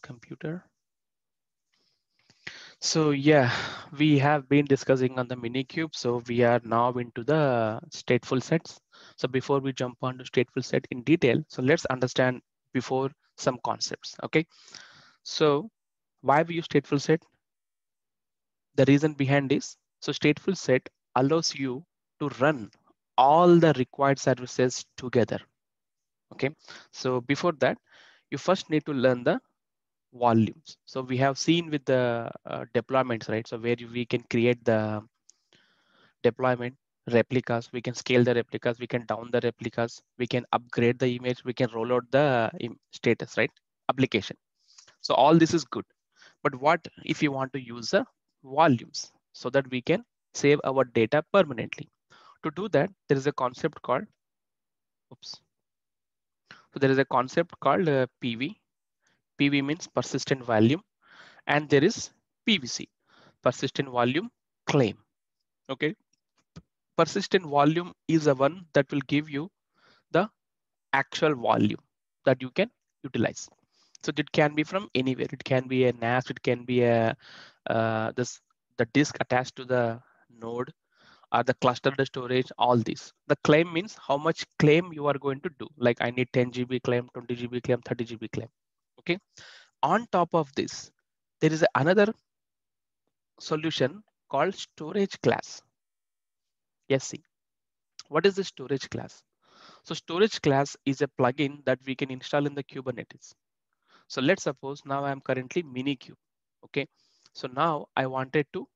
computer. So yeah, we have been discussing on the Minikube. So we are now into the stateful sets. So before we jump on to stateful set in detail, so let's understand before some concepts. Okay. So why we use stateful set? The reason behind is, so stateful set allows you to run all the required services together. Okay. So before that, you first need to learn the volumes. So we have seen with the deployments, right? So where we can create the deployment replicas, we can scale the replicas, we can down the replicas, we can upgrade the image, we can roll out the status, right? Application. So all this is good. But what if you want to use the volumes so that we can save our data permanently? To do that, there is a concept called, oops. So there is a concept called PV. PV means persistent volume, and there is PVC, persistent volume claim. Okay, persistent volume is the one that will give you the actual volume that you can utilize. So it can be from anywhere. It can be a NAS, it can be a the disk attached to the node or the cluster, the storage, all these. The claim means how much claim you are going to do. Like I need 10 GB claim, 20 GB claim, 30 GB claim. Okay. On top of this, there is another solution called storage class. Yes, see, what is the storage class? So storage class is a plugin that we can install in the Kubernetes. So let's suppose now I'm currently Minikube. Okay. So now I wanted to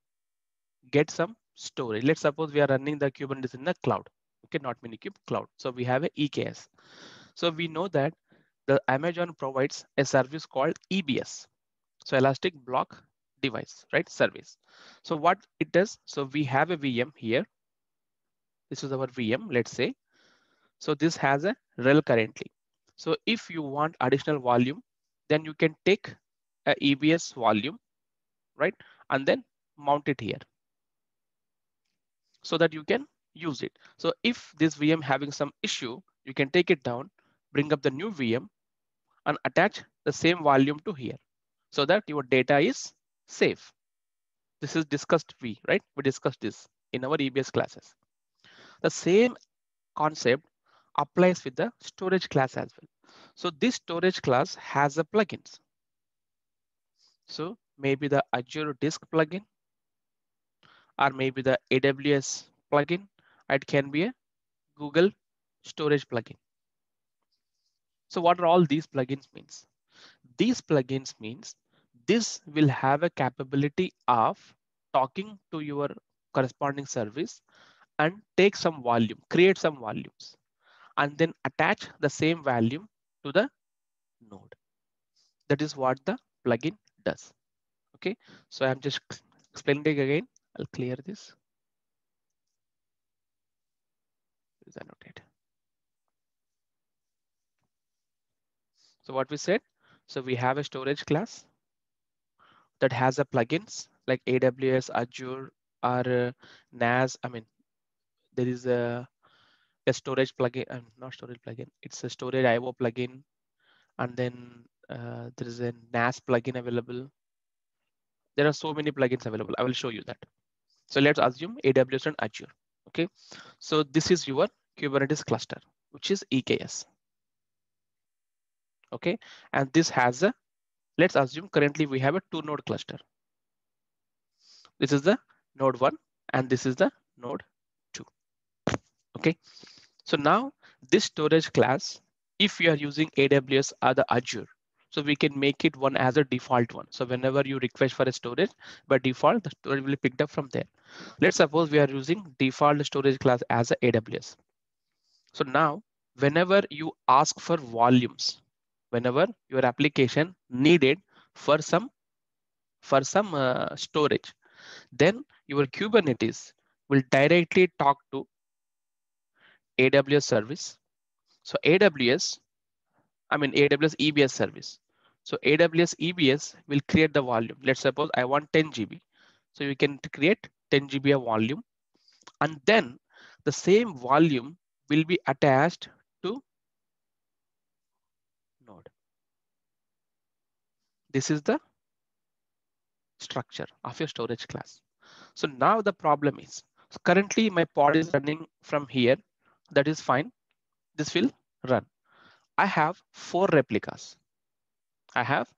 get some storage. Let's suppose we are running the Kubernetes in the cloud. Okay, not Minikube, cloud. So we have a EKS. So we know that the Amazon provides a service called EBS. So Elastic Block Device, right? Service. So what it does, so we have a VM here. This is our VM, let's say. So this has a rel currently. So if you want additional volume, then you can take a EBS volume, right? And then mount it here so that you can use it. So if this VM having some issue, you can take it down, bring up the new VM and attach the same volume to here so that your data is safe. This is discussed right? We discussed this in our EBS classes. The same concept applies with the storage class as well. So this storage class has a plugins. So maybe the Azure Disk plugin or maybe the AWS plugin. It can be a Google storage plugin. So what are all these plugins means? These plugins means this will have a capability of talking to your corresponding service and take some volume, create some volumes, and then attach the same volume to the node. That is what the plugin does. Okay, so I'm just explaining it again. I'll clear this. Please annotate. So what we said, so we have a storage class that has a plugins like AWS, Azure, or NAS. I mean, there is a storage plugin, not storage plugin. It's a storage IO plugin, and then there is a NAS plugin available. There are so many plugins available. I will show you that. So let's assume AWS and Azure. Okay, so this is your Kubernetes cluster, which is EKS. Okay, and this has a, let's assume currently we have a 2-node cluster. This is the node 1 and this is the node 2. Okay, so now this storage class, if you are using AWS or the Azure, so we can make it one as a default one. So whenever you request for a storage, by default, the storage will be picked up from there. Let's suppose we are using default storage class as a AWS. So now, whenever you ask for volumes, whenever your application needed for some storage, then your Kubernetes will directly talk to AWS service. So AWS EBS service. So AWS EBS will create the volume. Let's suppose I want 10 GB. So you can create 10 GB of volume, and then the same volume will be attached to node. This is the structure of your storage class. So now the problem is, currently my pod is running from here. That is fine. This will run. I have 4 replicas. I have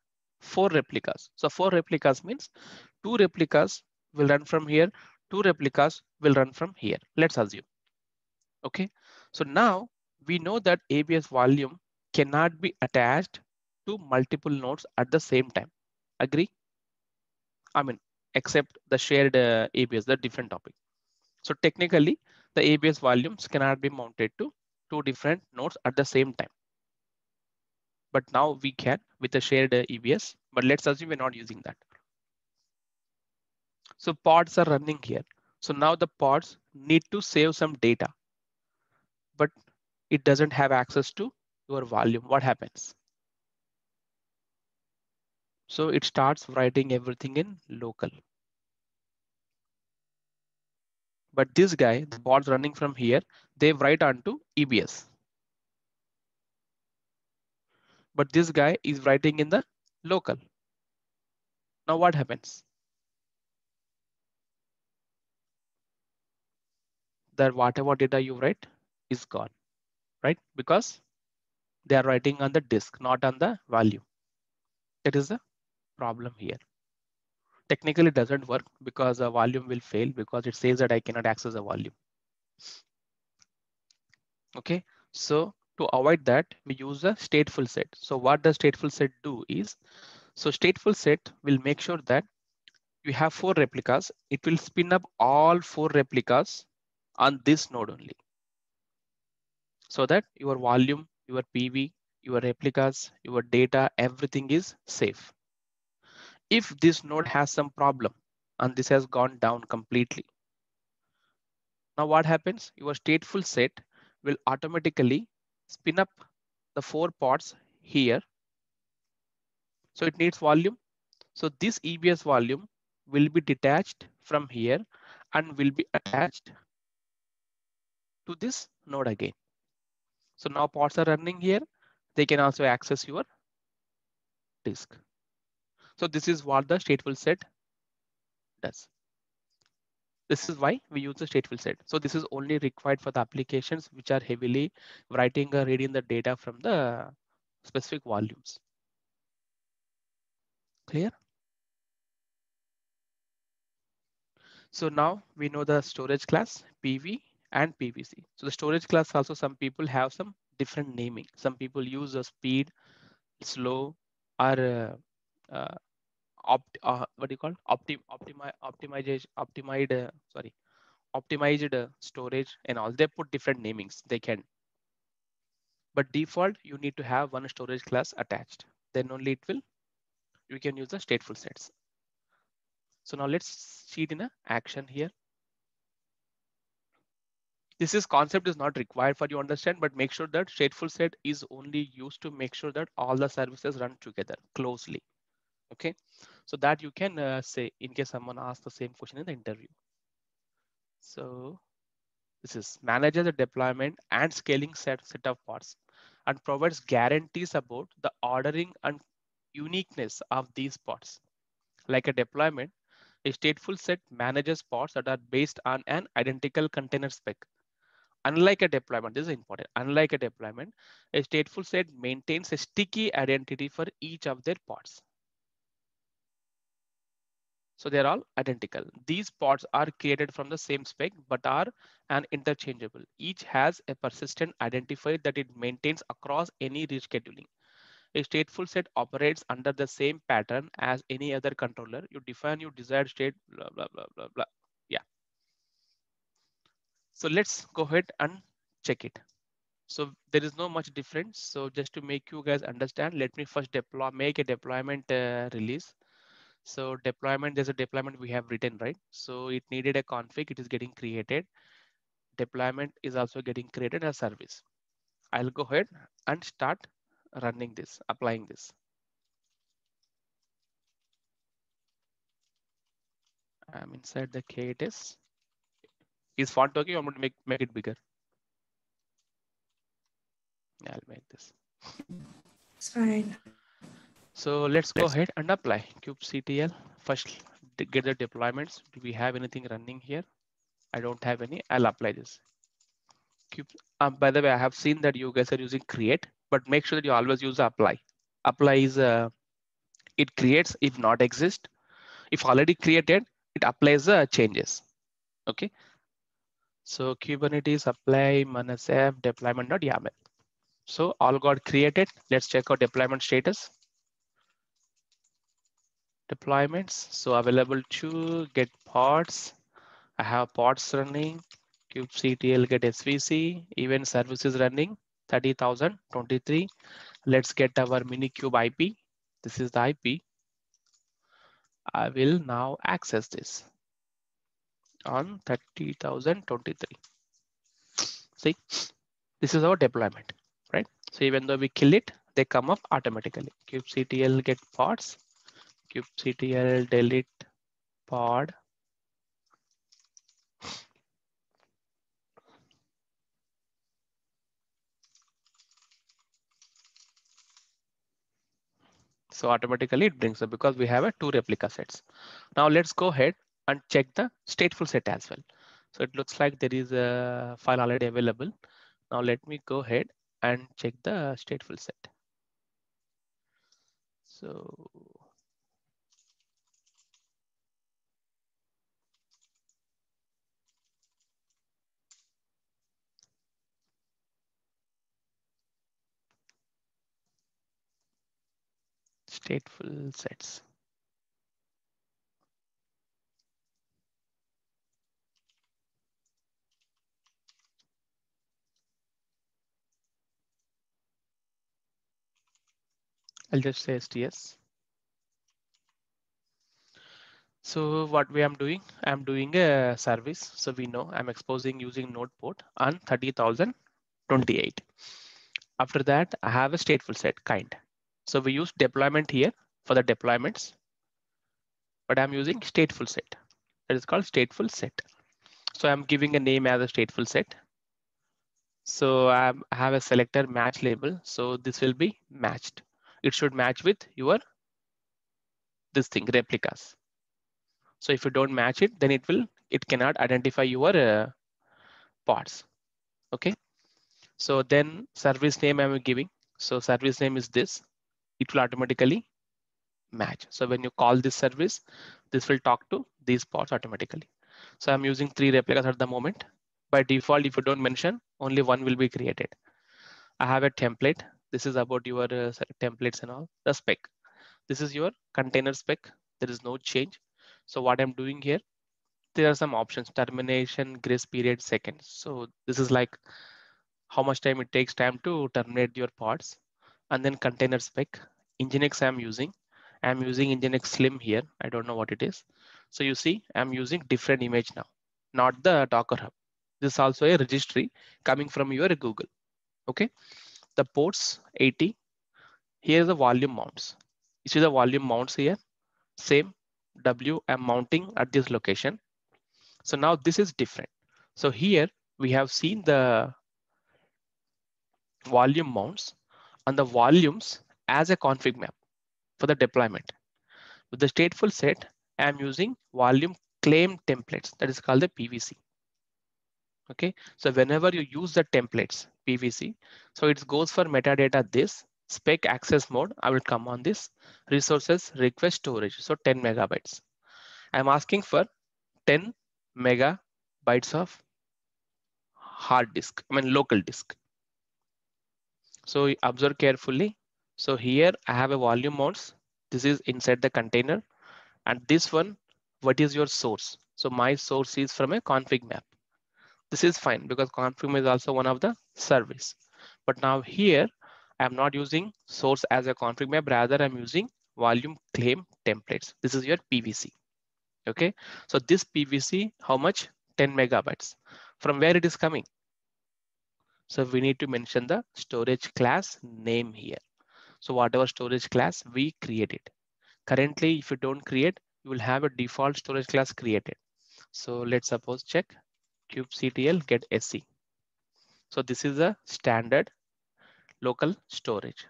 4 replicas. So 4 replicas means 2 replicas will run from here. 2 replicas will run from here. Let's assume. Okay. So now we know that ABS volume cannot be attached to multiple nodes at the same time. Agree? I mean, except the shared ABS, the different topic. So technically, the ABS volumes cannot be mounted to 2 different nodes at the same time. But now we can with the shared EBS, but let's assume we're not using that. So pods are running here. So now the pods need to save some data, but it doesn't have access to your volume. What happens? So it starts writing everything in local. But this guy, the pods running from here, they write onto EBS. But this guy is writing in the local. Now what happens? That whatever data you write is gone, right? Because they are writing on the disk, not on the value. That is the problem here. Technically it doesn't work because the volume will fail because it says that I cannot access the volume. Okay, so to avoid that, we use a stateful set. So what does stateful set do is, so stateful set will make sure that you have 4 replicas. It will spin up all 4 replicas on this node only, so that your volume, your PV, your replicas, your data, everything is safe. If this node has some problem and this has gone down completely, now what happens? Your stateful set will automatically spin up the 4 pods here. So it needs volume. So this EBS volume will be detached from here and will be attached to this node again. So now pods are running here. They can also access your disk. So this is what the stateful set does. This is why we use the stateful set. So this is only required for the applications which are heavily writing or reading the data from the specific volumes. Clear? So now we know the storage class, PV and PVC. So the storage class also, some people have some different naming. Some people use a speed, slow, or what do you call optimized storage and all. They put different namings. They can, but default you need to have one storage class attached. Then only it will, you can use the stateful sets. So now let's see it in a action here. This is concept is not required for you understand, but make sure that stateful set is only used to make sure that all the services run together closely. Okay, so that you can say in case someone asks the same question in the interview. So this is manages the deployment and scaling set of pods and provides guarantees about the ordering and uniqueness of these pods. Like a deployment, a stateful set manages pods that are based on an identical container spec. Unlike a deployment, this is important. Unlike a deployment, a stateful set maintains a sticky identity for each of their pods. So they're all identical. These pods are created from the same spec, but are interchangeable. Each has a persistent identifier that it maintains across any rescheduling. A stateful set operates under the same pattern as any other controller. You define your desired state, blah, blah, blah, blah, blah. Yeah. So let's go ahead and check it. So there is no much difference. So just to make you guys understand, let me first make a deployment release. So deployment, there's a deployment we have written, right? So it needed a config, it is getting created. Deployment is also getting created as service. I'll go ahead and start running this, applying this. I'm inside the KTS. Is font okay? I'm going to make it bigger. I'll make this. It's fine. So let's go ahead and apply kubectl. First, get the deployments. Do we have anything running here? I don't have any. I'll apply this. Cube. By the way, I have seen that you guys are using create, but make sure that you always use apply. Apply is it creates if not exist. If already created, it applies the changes. Okay. So Kubernetes apply -f deployment.yaml. So all got created. Let's check out deployment status. Deployments. So available to get pods. I have pods running. kubectl get svc. Event services running. 30,023. Let's get our Minikube IP. This is the IP. I will now access this on 30,023. See, this is our deployment, right? So even though we kill it, they come up automatically. kubectl get pods. kubectl delete pod. So automatically it brings up because we have a 2 replica sets. Now let's go ahead and check the stateful set as well. So it looks like there is a file already available. Now let me go ahead and check the stateful set. So stateful sets. I'll just say STS. So what we am doing, I'm doing a service. So we know I'm exposing using node port on 30,028. After that, I have a stateful set kind. So we use deployment here for the deployments, but I'm using stateful set. That is called stateful set. So I'm giving a name as a stateful set. So I have a selector match label. So this will be matched. It should match with your this thing replicas. So if you don't match it, then it cannot identify your pods. Okay. So then service name I'm giving. So service name is this. It will automatically match. So when you call this service, this will talk to these pods automatically. So I'm using 3 replicas at the moment. By default, if you don't mention, only one will be created. I have a template. This is about your templates and all. The spec. This is your container spec. There is no change. So what I'm doing here, there are some options: termination, grace period, seconds. So this is like how much time it takes time to terminate your pods. And then container spec. Nginx I'm using Nginx Slim here. I don't know what it is. So you see, I'm using different image now, not the Docker Hub. This is also a registry coming from your Google. Okay. The ports 80. Here the volume mounts. You see the volume mounts here. Same W I'm mounting at this location. So now this is different. So here we have seen the volume mounts and the volumes as a config map for the deployment. With the stateful set, I'm using volume claim templates. That is called the PVC. Okay, so whenever you use the templates PVC, so it goes for metadata this spec access mode. I will come on this resources request storage. So 10 megabytes. I'm asking for 10 megabytes of hard disk, I mean local disk. So observe carefully. So here I have a volume mounts. This is inside the container. And this one, what is your source? So my source is from a config map. This is fine because config map is also one of the service. But now here, I'm not using source as a config map. Rather, I'm using volume claim templates. This is your PVC. Okay. So this PVC, how much? 10 megabytes. From where it is coming? So we need to mention the storage class name here. So whatever storage class we created. Currently, if you don't create, you will have a default storage class created. So let's suppose check kubectl get SC. So this is a standard local storage.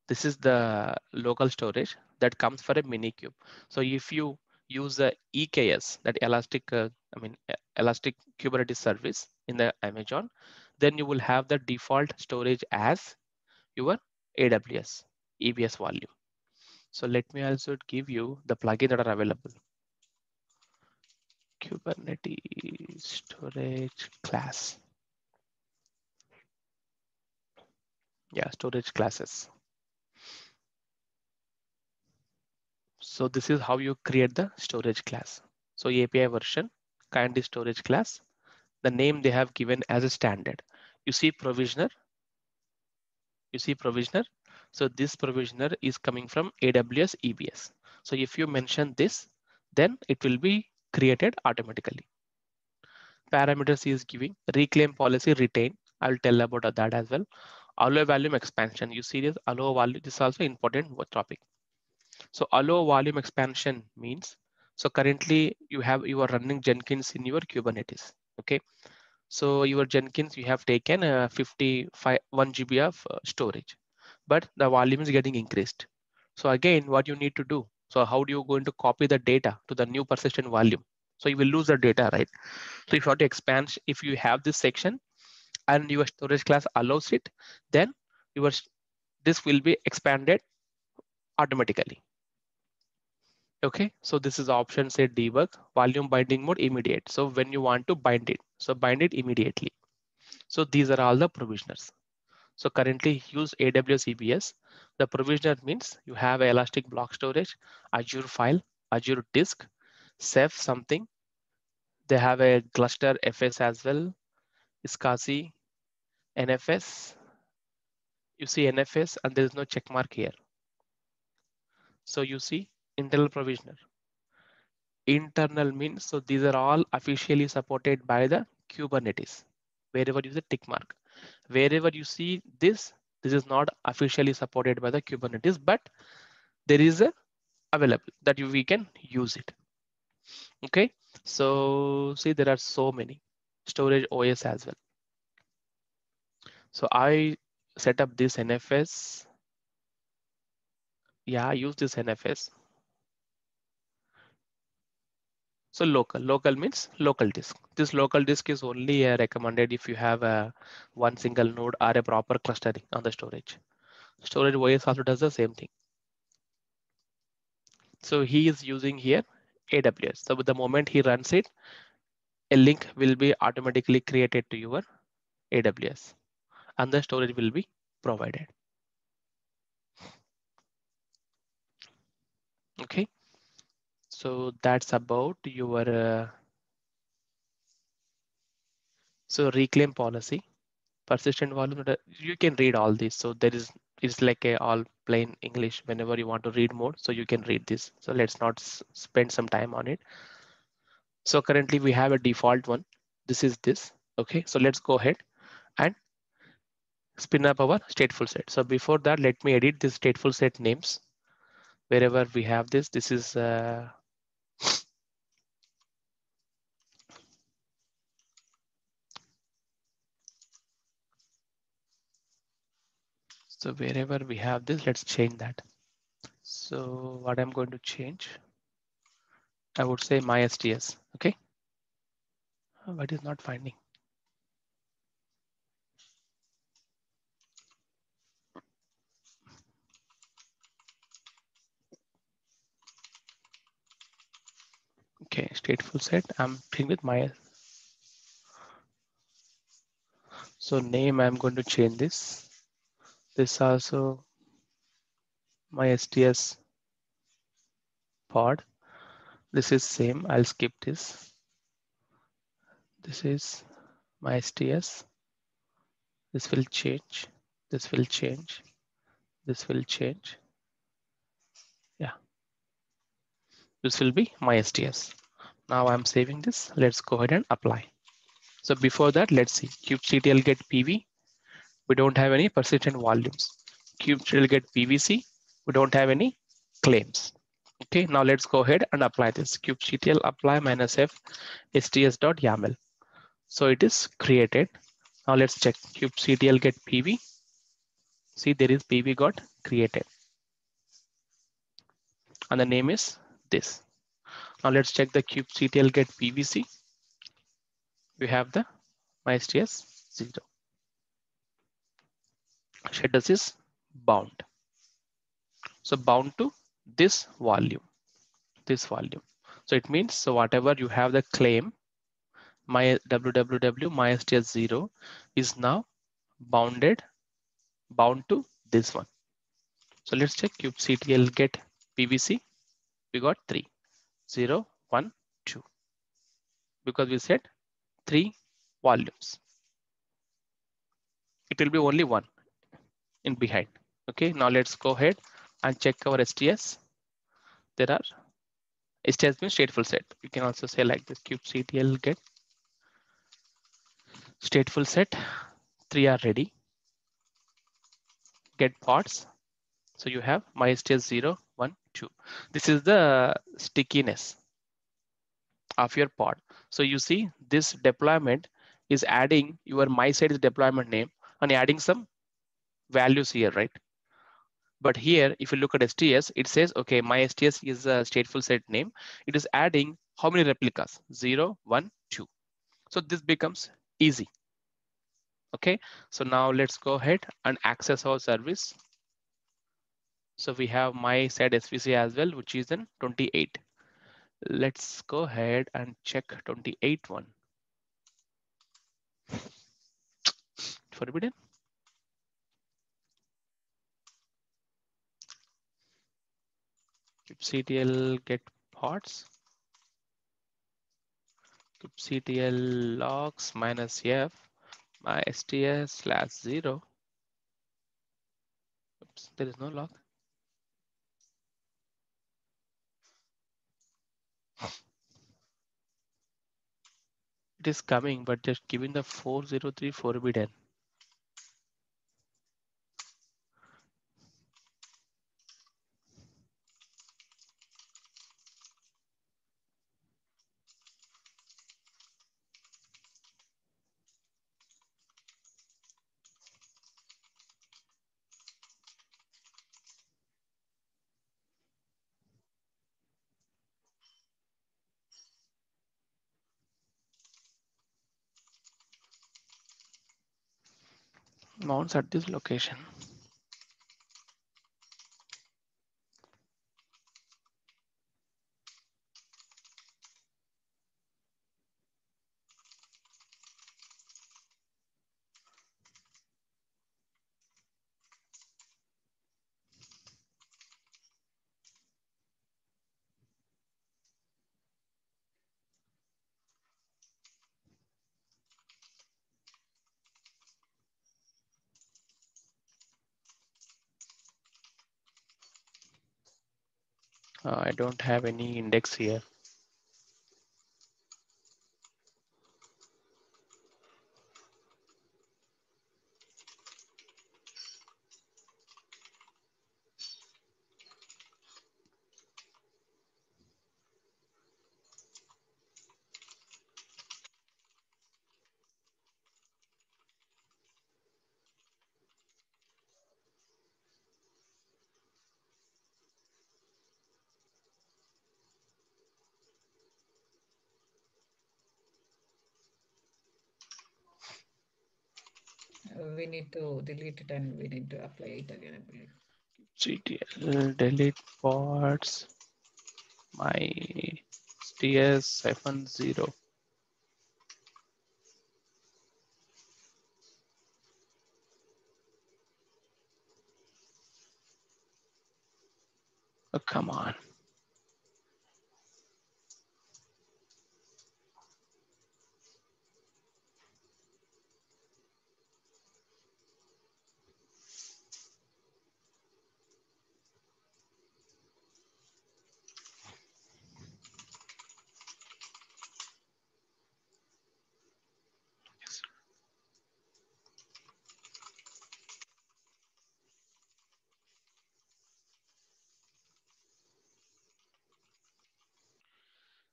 This is the local storage that comes for a Minikube. So if you use the EKS, that Elastic Kubernetes service in the Amazon, then you will have the default storage as your AWS EBS volume. So let me also give you the plugin that are available. Kubernetes storage class. Yeah, storage classes. So this is how you create the storage class. So API version, kind is storage class. The name they have given as a standard. You see provisioner. You see provisioner. So this provisioner is coming from AWS EBS. So if you mention this, then it will be created automatically. Parameters is giving reclaim policy retain. I'll tell about that as well. Allow volume expansion. You see this allow volume. This is also important topic. So allow volume expansion means, so currently you are running Jenkins in your Kubernetes. Okay. So your Jenkins, you have taken 1 GB of storage, but the volume is getting increased. So again, what you need to do, so how do you going to copy the data to the new persistent volume? So you will lose the data, right? So if you want to expand, if you have this section and your storage class allows it, then your this will be expanded automatically. Okay, so this is option say debug volume binding mode immediate. So when you want to bind it, so bind it immediately. So these are all the provisioners. So currently use AWS EBS. The provisioner means you have Elastic Block Storage, Azure File, Azure Disk, Ceph something. They have a cluster FS as well, SCSI, NFS. You see NFS and there is no check mark here. So you see internal provisioner. Internal means, so these are all officially supported by the Kubernetes. Wherever you see tick mark, wherever you see this is not officially supported by the Kubernetes, but there is a available that we can use it. Okay, so see there are so many storage OS as well. So I set up this NFS. Yeah, I use this NFS. So local means local disk. This local disk is only recommended if you have one single node or a proper clustering on the storage. Storage OS also does the same thing. So he is using here AWS. So the moment he runs it, a link will be automatically created to your AWS and the storage will be provided. Okay, so that's about your so reclaim policy, persistent volume. You can read all this. So there is it's like a all plain English. Whenever you want to read more, so you can read this. So let's not spend some time on it. So currently we have a default one. This is this. Okay, so let's go ahead and spin up our stateful set. So before that, let me edit this stateful set names. Wherever we have this, this is so wherever we have this, let's change that. So what I'm going to change, I would say my STS. Okay, but it's not finding. Okay, stateful set. I'm playing with my. So name, I'm going to change this. This also my STS pod. This is same. I'll skip this. This is my STS. This will change. This will change. This will change. Yeah. This will be my STS. Now I'm saving this. Let's go ahead and apply. So before that, let's see kubectl get PV. We don't have any persistent volumes. Kubectl get PVC. We don't have any claims. Okay, now let's go ahead and apply this. kubectl apply -f sts.yaml. So it is created. Now let's check kubectl get PV. See there is PV got created, and the name is this. Now let's check the kubectl get PVC. We have the MySTS 0. Status is bound. So bound to this volume. So it means, so whatever you have the claim, my www MySTS 0 is now bound to this one. So let's check kubectl get PVC. We got 3, 0, 1, 2, because we said 3 volumes. It will be only one in behind. Okay, now let's go ahead and check our STS. There are STS means stateful set. You can also say like this, kubectl get stateful set. 3 are ready. Get pods. So you have MySTS 0, 1, 2. This is the stickiness of your pod. So you see this deployment is adding your MySite deployment name and adding some values here, right? But here, if you look at STS, it says, okay, MySTS is a stateful set name. It is adding how many replicas? 0, 1, 2. So this becomes easy. Okay, so now let's go ahead and access our service. So we have my site SVC as well, which is in 28. Let's go ahead and check 28 one. Forbidden. kubectl get pods. kubectl logs minus f my sts/0. Oops, there is no log. It is coming, but just giving the 403 forbidden. Mounts at this location. I don't have any index here. We need to delete it and we need to apply it again, I believe. GTL delete pods my ts-0. Oh, come on.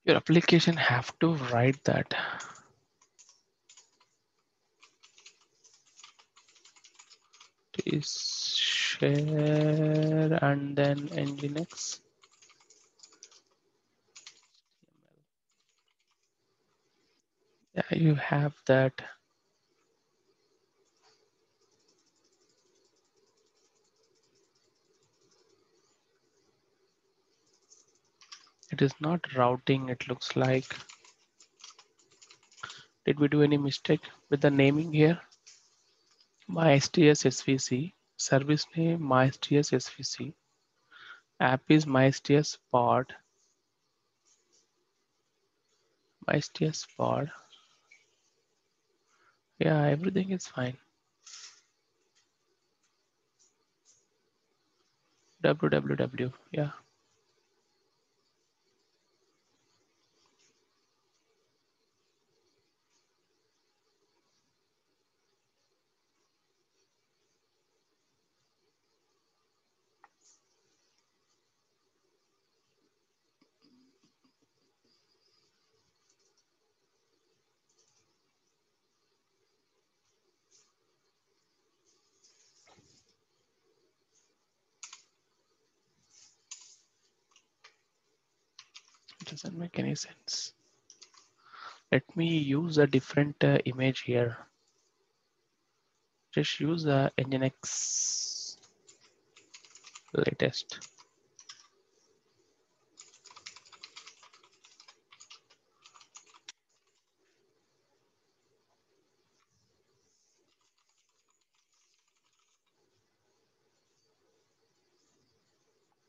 Your application have to write that. It share and then Nginx. Yeah, you have that. It is not routing, it looks like. Did we do any mistake with the naming here? MySTS SVC, service name MySTS SVC, app is MySTS pod, MySTS pod. Yeah, everything is fine. www, yeah. It doesn't make any sense. Let me use a different image here. Just use the Nginx latest.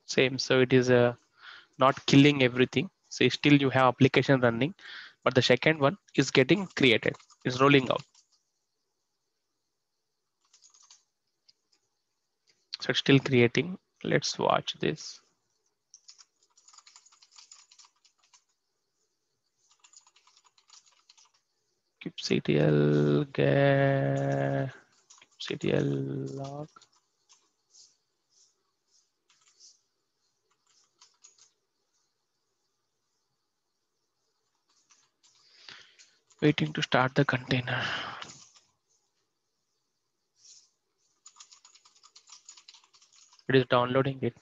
Same, so it is not killing everything. So still you have application running, but the second one is getting created, is rolling out. So it's still creating. Let's watch this. kubectl get kubectl log. Waiting to start the container. It is downloading it.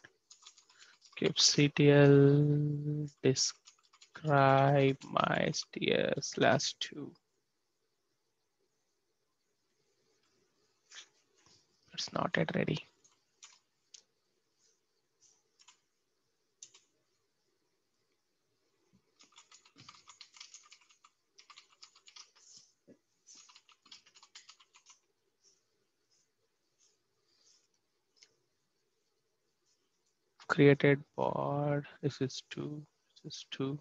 kubectl describe MySTS/2. It's not yet ready. Created pod. This is 2. This is 2.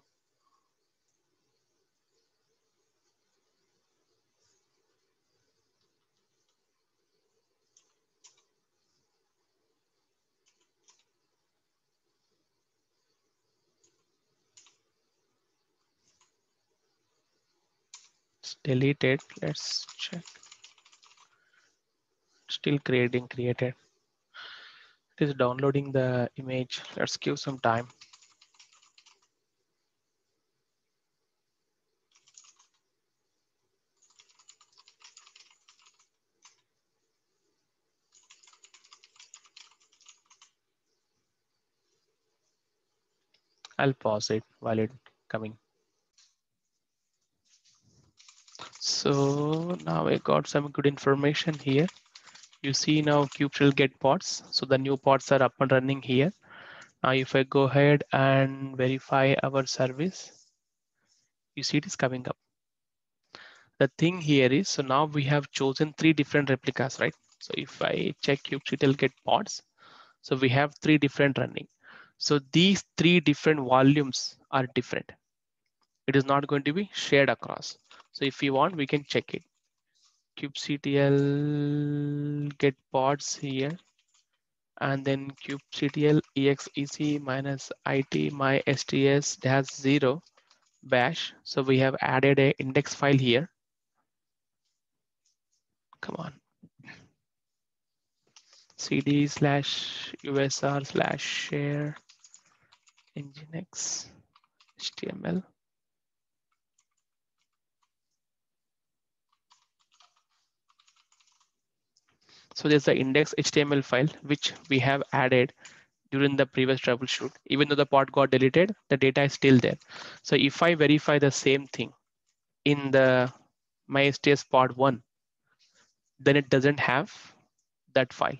It's deleted. Let's check. Still creating created. It is downloading the image. Let's give some time. I'll pause it while it's coming. So now I got some good information here. You see now kubectl get pods. So the new pods are up and running here. Now if I go ahead and verify our service, you see it is coming up. The thing here is, so now we have chosen 3 different replicas, right? So if I check kubectl get pods, so we have 3 different running. So these 3 different volumes are different. It is not going to be shared across. So if you want, we can check it. kubectl get pods here, and then kubectl exec minus it my sts dash 0 bash. So we have added a index file here. Come on. cd/usr/share nginx html. So there's the index HTML file, which we have added during the previous troubleshoot. Even though the pod got deleted, the data is still there. So if I verify the same thing in the MySTS pod 1, then it doesn't have that file.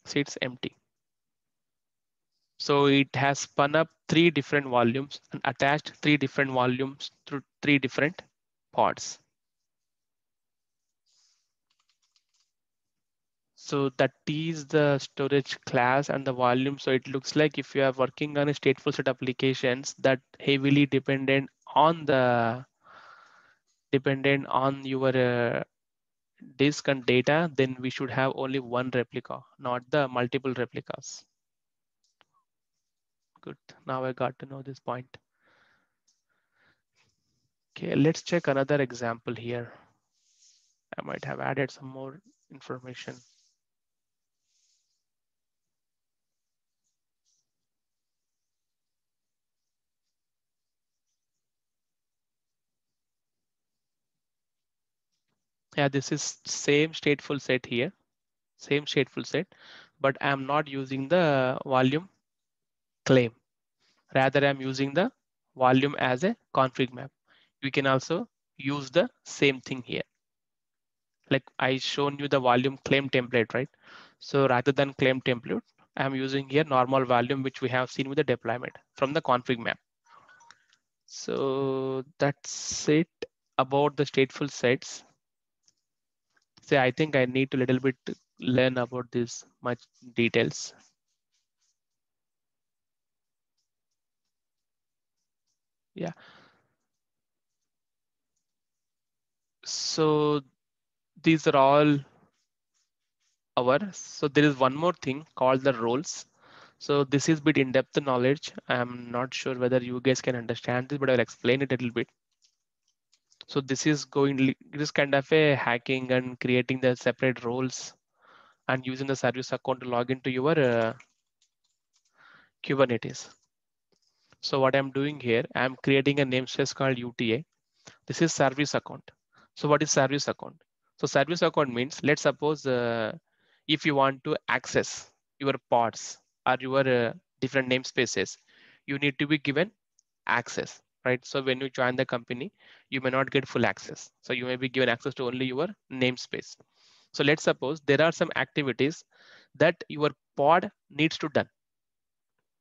See, it's empty. So it has spun up 3 different volumes and attached 3 different volumes through 3 different pods. So that is the storage class and the volume. So it looks like if you are working on a stateful set applications that heavily dependent on your disk and data, then we should have only one replica, not the multiple replicas. Good. Now I got to know this point. Okay, let's check another example here. I might have added some more information. Yeah, this is same stateful set here, same stateful set, but I'm not using the volume claim. Rather, I'm using the volume as a config map. We can also use the same thing here. Like I shown you the volume claim template, right? So rather than claim template, I'm using here normal volume, which we have seen with the deployment from the config map. So that's it about the stateful sets. So I think I need to little bit learn about this much details. Yeah. So these are all so there is one more thing called the roles. So this is bit in-depth knowledge. I'm not sure whether you guys can understand this, but I'll explain it a little bit. So this is kind of a hacking and creating the separate roles and using the service account to log into your Kubernetes. So what I'm doing here, I'm creating a namespace called UTA. This is service account. So what is service account? So service account means, let's suppose if you want to access your pods or your different namespaces, you need to be given access, right? So when you join the company, you may not get full access. So you may be given access to only your namespace. So let's suppose there are some activities that your pod needs to done.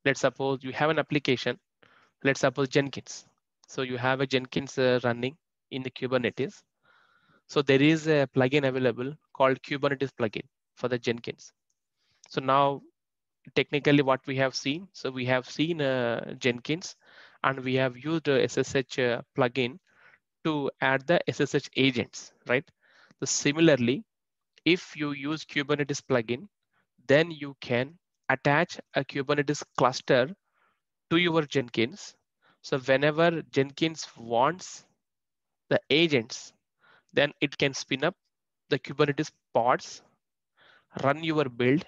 Let's suppose you have an application. Let's suppose Jenkins. So you have a Jenkins running in the Kubernetes. So there is a plugin available called Kubernetes plugin for the Jenkins. So now technically what we have seen, so we have seen Jenkins and we have used a SSH plugin to add the SSH agents, right? So similarly, if you use Kubernetes plugin, then you can attach a Kubernetes cluster to your Jenkins. So whenever Jenkins wants the agents, then it can spin up the Kubernetes pods, run your build.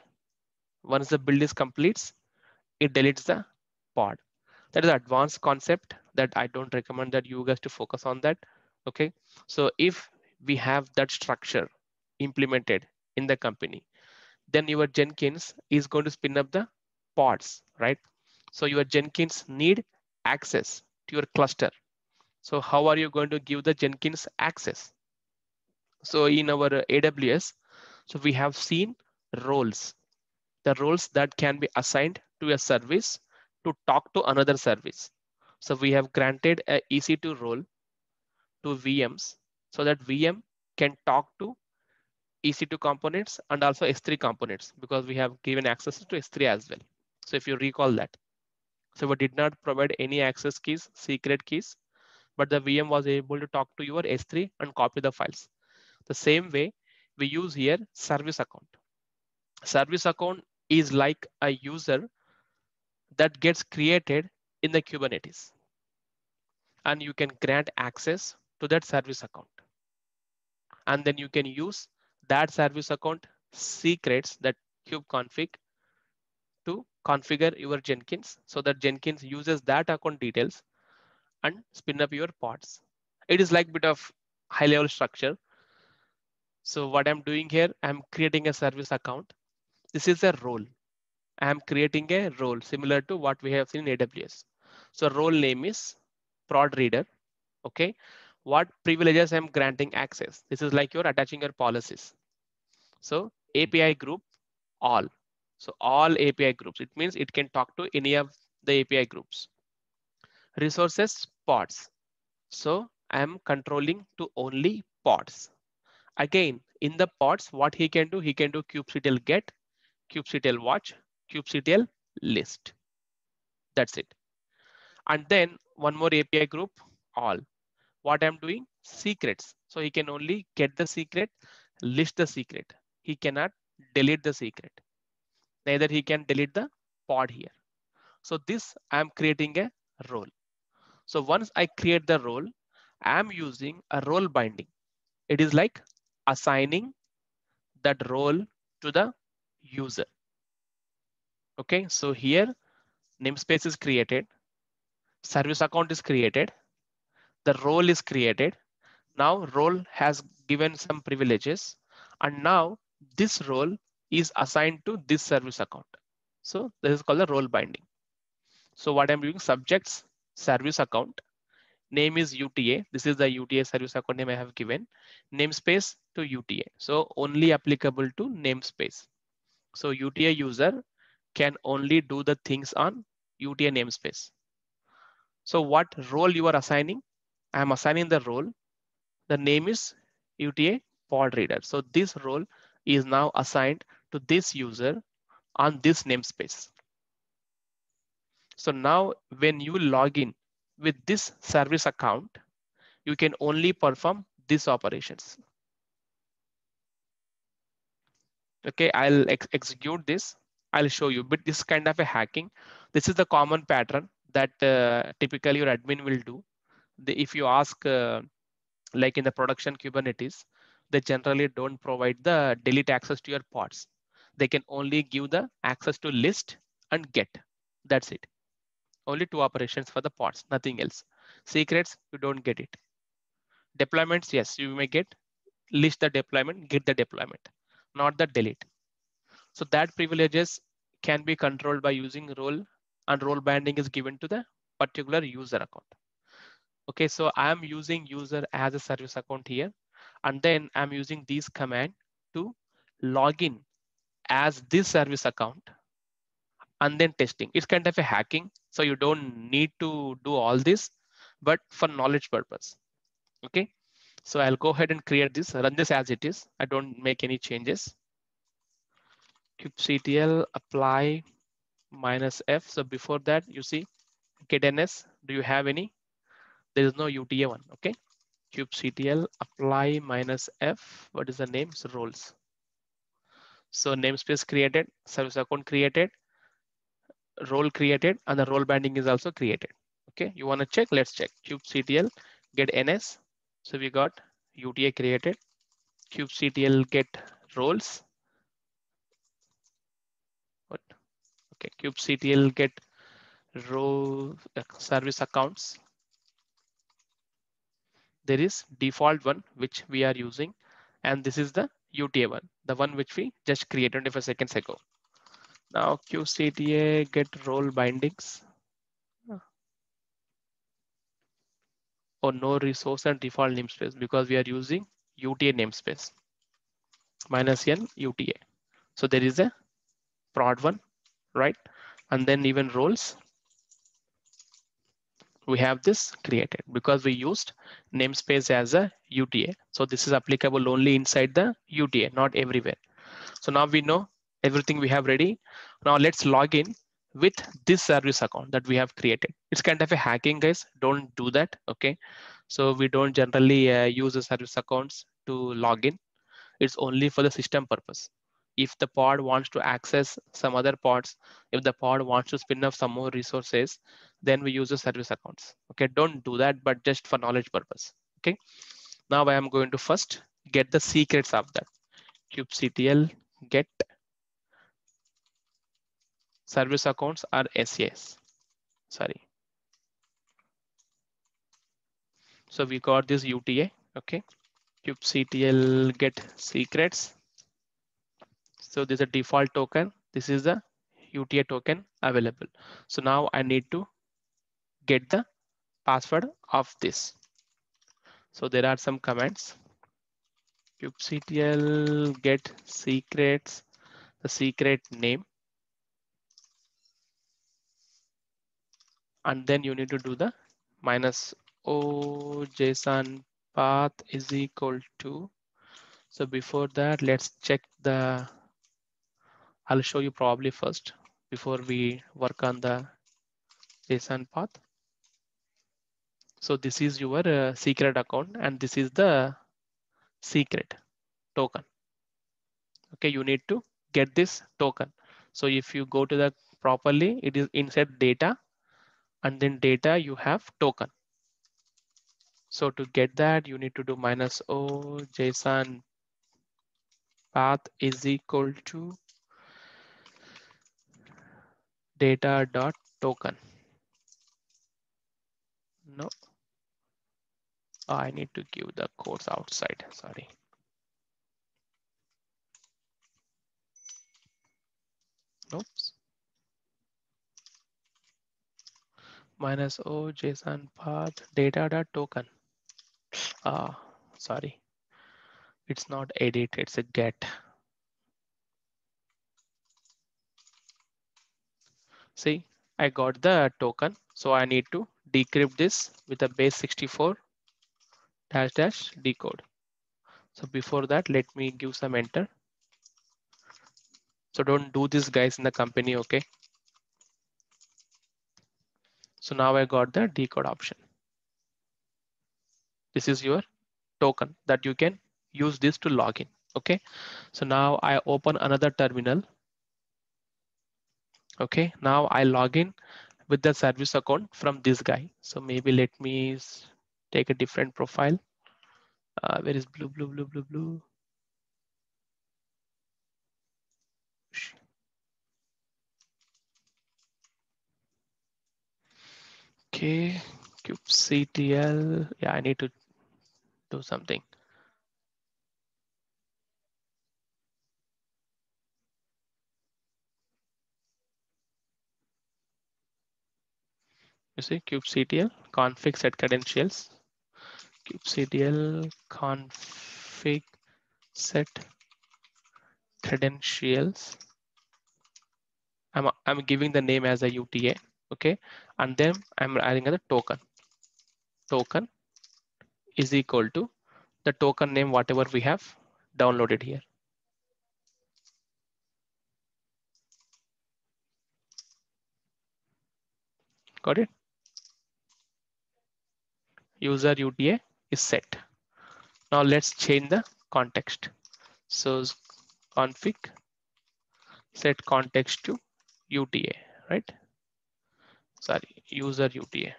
Once the build is complete, it deletes the pod. That is an advanced concept that I don't recommend that you guys to focus on that. Okay. So if we have that structure implemented in the company, then your Jenkins is going to spin up the pods, right? So your Jenkins need access to your cluster. So how are you going to give the Jenkins access? So in our AWS, so we have seen roles, the roles that can be assigned to a service to talk to another service. So we have granted a EC2 role to VMs so that VM can talk to EC2 components and also S3 components because we have given access to S3 as well. So if you recall that. So we did not provide any access keys, secret keys, but the VM was able to talk to your S3 and copy the files. The same way we use here service account. Service account is like a user that gets created in the Kubernetes. And you can grant access to that service account. And then you can use that service account secrets, that kubeconfig, to configure your Jenkins so that Jenkins uses that account details and spin up your pods. It is like bit of high level structure. So what I'm doing here, I'm creating a service account. This is a role. I'm creating a role similar to what we have seen in AWS. So role name is prod reader. Okay. What privileges I'm granting access? This is like you're attaching your policies. So API group all. So all API groups. It means it can talk to any of the API groups. Resources pods. So I'm controlling to only pods. Again, in the pods, what he can do kubectl get, kubectl watch, kubectl list. That's it. And then one more API group, all. What I'm doing, secrets. So he can only get the secret, list the secret. He cannot delete the secret. Neither he can delete the pod here. So this I'm creating a role. So once I create the role, I'm using a role binding. It is like assigning that role to the user. Okay, so here namespace is created, service account is created, the role is created. Now role has given some privileges, and now this role is assigned to this service account. So this is called the role binding. So what I'm doing, subjects service account, name is UTA. This is the UTA service account name I have given. Namespace to UTA. So only applicable to namespace. So UTA user can only do the things on UTA namespace. So what role you are assigning? I am assigning the role. The name is UTA pod reader. So this role is now assigned to this user on this namespace. So now when you log in with this service account, you can only perform these operations. Okay, I'll execute this. I'll show you, but this kind of a hacking. This is the common pattern that typically your admin will do. If you ask, like in the production Kubernetes, they generally don't provide the delete access to your pods. They can only give the access to list and get. That's it. Only two operations for the pods, nothing else. Secrets, you don't get it. Deployments, yes, you may get list the deployment, get the deployment, not the delete. So that privileges can be controlled by using role, and role banding is given to the particular user account. Okay, so I'm using user as a service account here, and then I'm using this command to log in as this service account and then testing. It's kind of a hacking, so you don't need to do all this, but for knowledge purpose. Okay, so I'll go ahead and create this, run this as it is. I don't make any changes. kubectl apply -f. So before that, you see get ns. Do you have any? There is no UTA one. Okay, kubectl apply -f. What is the name? So roles. So namespace created, service account created, role created, and the role banding is also created. Okay, you want to check? Let's check. kubectl get ns. So we got UTA created. kubectl get roles. What? Okay, kubectl get row service accounts. There is default one which we are using, and this is the UTA one, the one which we just created 25 seconds ago. Now kubectl get role bindings. Or no resource and default namespace because we are using UTA namespace -n UTA. So there is a prod one, right? And then even roles, we have this created because we used namespace as a UTA. So this is applicable only inside the UTA, not everywhere. So now we know everything we have ready. Now let's log in with this service account that we have created. It's kind of a hacking, guys. Don't do that. Okay. So we don't generally use the service accounts to log in. It's only for the system purpose. If the pod wants to access some other pods, if the pod wants to spin up some more resources, then we use the service accounts. Okay, don't do that, but just for knowledge purpose. Okay, now I am going to first get the secrets of that. kubectl get service accounts are SAS. Sorry. So we got this UTA. Okay, kubectl get secrets. So this is a default token. This is the UTA token available. So now I need to get the password of this. So there are some commands. kubectl get secrets, the secret name, and then you need to do the minus o JSON path is equal to. So before that, let's check the, I'll show you probably first before we work on the JSON path. So this is your secret account and this is the secret token. Okay, you need to get this token. So if you go to the properly, it is inside data and then data you have token. So to get that, you need to do minus o JSON path is equal to data dot token. No, I need to give the codes outside. Sorry. Oops. Minus o JSON path data dot token. Sorry. It's not edit, it's a get. See, I got the token. So I need to decrypt this with a base 64 dash dash decode. So before that, let me give some enter. So don't do this guys in the company, okay? So now I got the decode option. This is your token that you can use this to log in, okay? So now I open another terminal. Okay, now I log in with the service account from this guy. So maybe let me take a different profile. Where is blue? Okay, kubectl. Yeah, I need to do something. You see, kubectl config set credentials. kubectl config set credentials. I'm giving the name as a UTA, okay, and then I'm adding a token. Token is equal to the token name whatever we have downloaded here. Got it? User UTA is set. Now let's change the context. So config set context to UTA, right? Sorry, user UTA.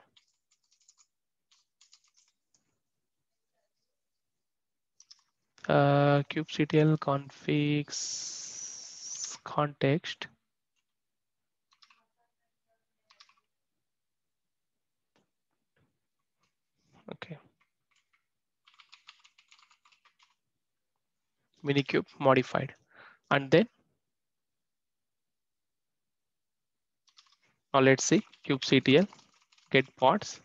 kubectl configs context. Okay. Minikube modified. And then now let's see kubectl get pods.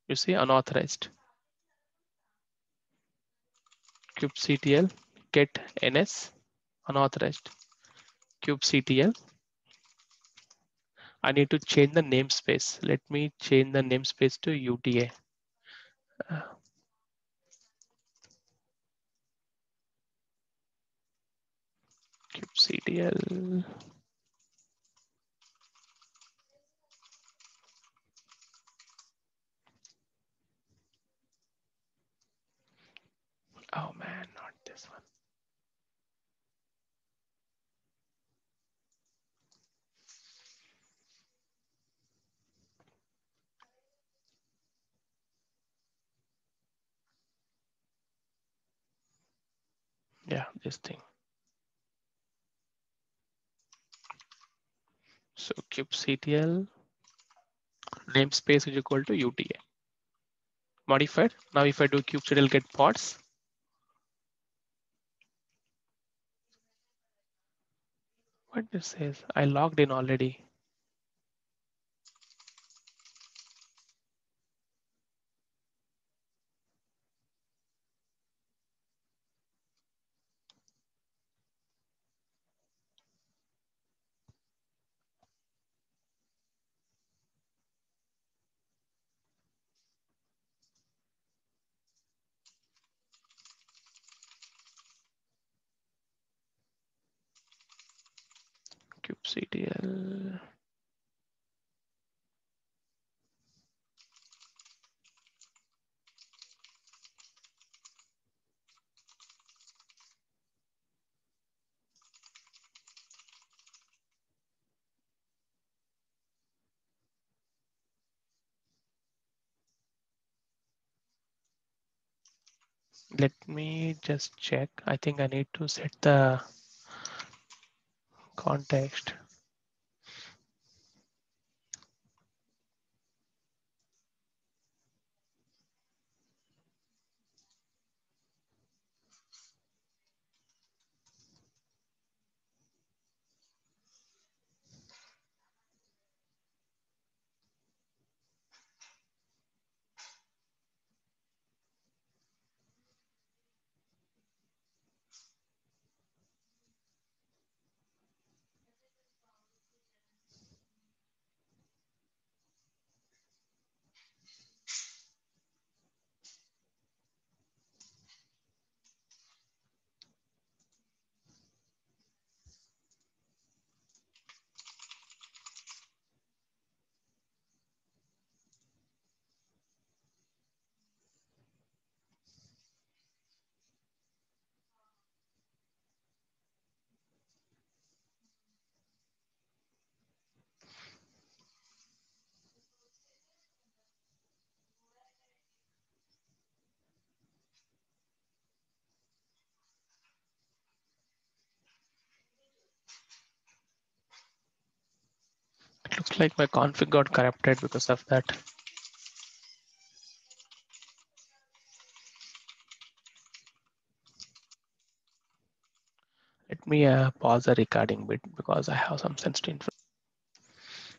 You see unauthorized. kubectl get ns unauthorized. kubectl. I need to change the namespace. Let me change the namespace to UTA. kubectl. Oh man, not this one. Yeah, this thing. So kubectl namespace is equal to UTA. Modified. Now if I do kubectl get pods, what this says, I logged in already. kubectl. Let me just check. I think I need to set the context. It looks like my config got corrupted because of that. Let me pause the recording bit because I have some sensitive information.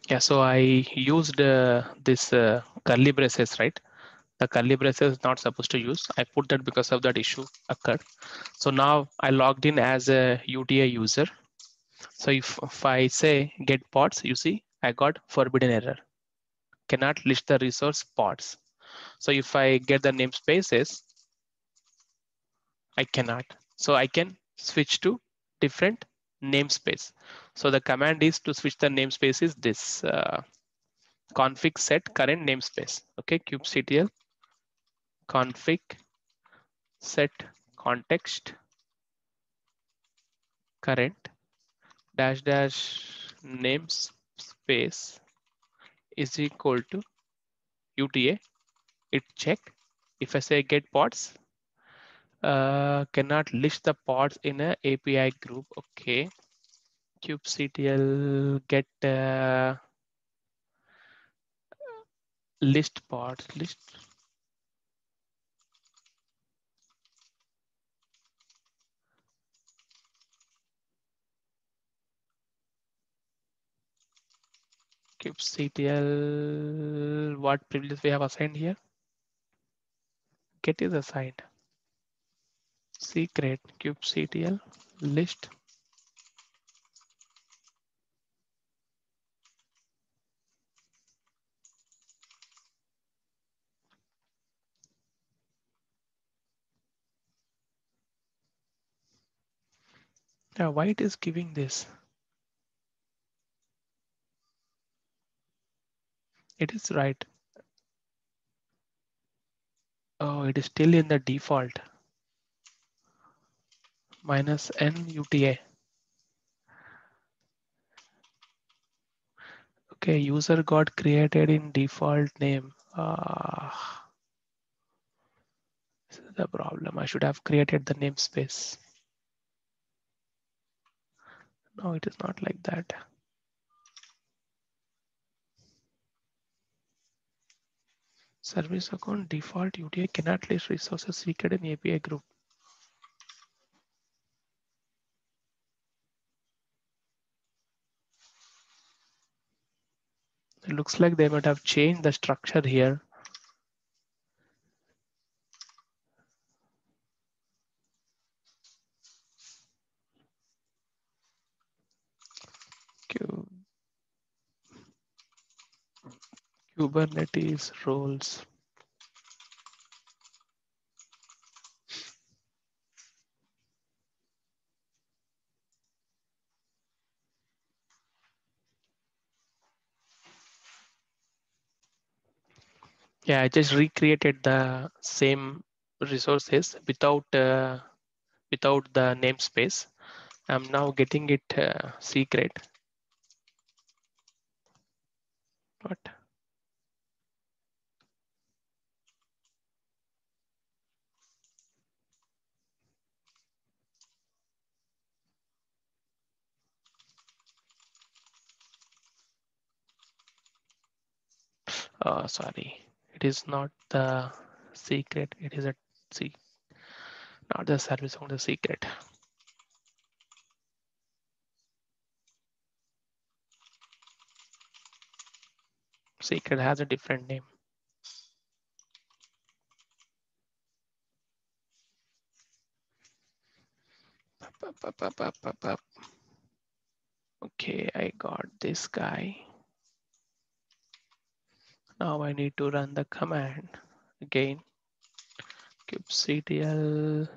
Yeah, so I used this curly braces, right? The curly braces is not supposed to use. I put that because of that issue occurred. So now I logged in as a UTA user. So if I say get pods, you see, I got forbidden error. Cannot list the resource pods. So if I get the namespaces, I cannot. So I can switch to different namespace. So the command is to switch the namespace is this config set current namespace. Okay, kubectl config set context current dash dash namespace is equal to UTA. It check. If I say get pods, cannot list the pods in a API group. Okay. kubectl get list pods list. kubectl what privilege we have assigned here? Get is assigned. Secret kubectl list. Now why it is giving this? It is right. Oh, it is still in the default. Minus n UTA. Okay, user got created in default name. This is the problem. I should have created the namespace. No, it is not like that. Service account default UTI cannot list resources secret in API group. It looks like they might have changed the structure here. Kubernetes roles. Yeah, I just recreated the same resources without the namespace. I'm now getting it secret. But sorry, it is not the secret. It is a see, not the service on the secret. Secret has a different name. Okay, I got this guy. Now I need to run the command again. kubectl